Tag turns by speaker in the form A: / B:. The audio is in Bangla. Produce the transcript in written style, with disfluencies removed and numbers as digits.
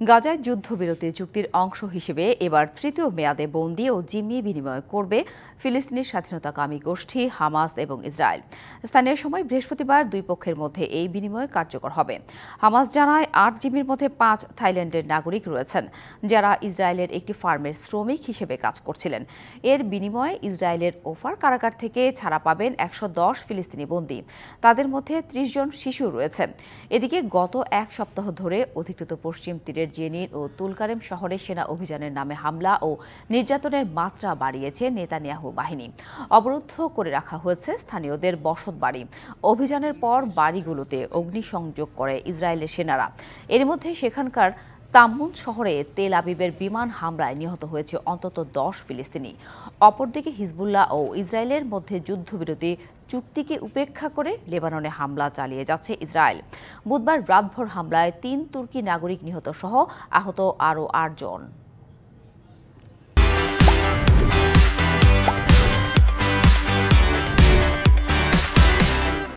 A: গাজায় যুদ্ধবিরতি চুক্তির অংশ হিসেবে এবার তৃতীয় মেয়াদে বন্দী ও জিম্মি বিনিময় করবে ফিলিস্তিনি স্বাধীনতাকামী গোষ্ঠী হামাস এবং ইসরায়েল। স্থানীয় সময় বৃহস্পতিবার দুই পক্ষের মধ্যে এই বিনিময় কার্যকর হবে। হামাস জানায় ৮ জিম্মির মধ্যে ৫ থাইল্যান্ডের নাগরিক রয়েছেন, যারা ইসরায়েলের একটি ফার্মের শ্রমিক হিসেবে কাজ করছিলেন। এর বিনিময়ে ইসরায়েলের ওফার কারাগার থেকে ছাড়া পাবেন ১১০ ফিলিস্তিনি বন্দী। তাদের মধ্যে ৩০ জন শিশু রয়েছে। এদিকে গত এক সপ্তাহ ধরে অধিকৃত পশ্চিম তীরের জেনিন ও তুলকারেম শহরে সেনা অভিযানের নামে হামলা ও নির্যাতনের মাত্রা বাড়িয়েছে নেতানিয়াহু বাহিনী। অবরুদ্ধ করে রাখা হয়েছে স্থানীয়দের বসতবাড়ি। অভিযানের পর বাড়িগুলোতে অগ্নিসংযোগ করে ইসরায়েলের সেনারা। এর মধ্যে সেখানকার তাম্মুন শহরে তেল আবিবের বিমান হামলায় নিহত হয়েছে অন্তত ১০ ফিলিস্তিনি। অপরদিকে হিজবুল্লাহ ও ইসরায়েলের মধ্যে যুদ্ধবিরতি চুক্তিকে উপেক্ষা করে লেবাননে হামলা চালিয়ে যাচ্ছে ইসরায়েল। বুধবার রাতভর হামলায় ৩ তুর্কি নাগরিক নিহত সহ আহত আরও ৮ জন।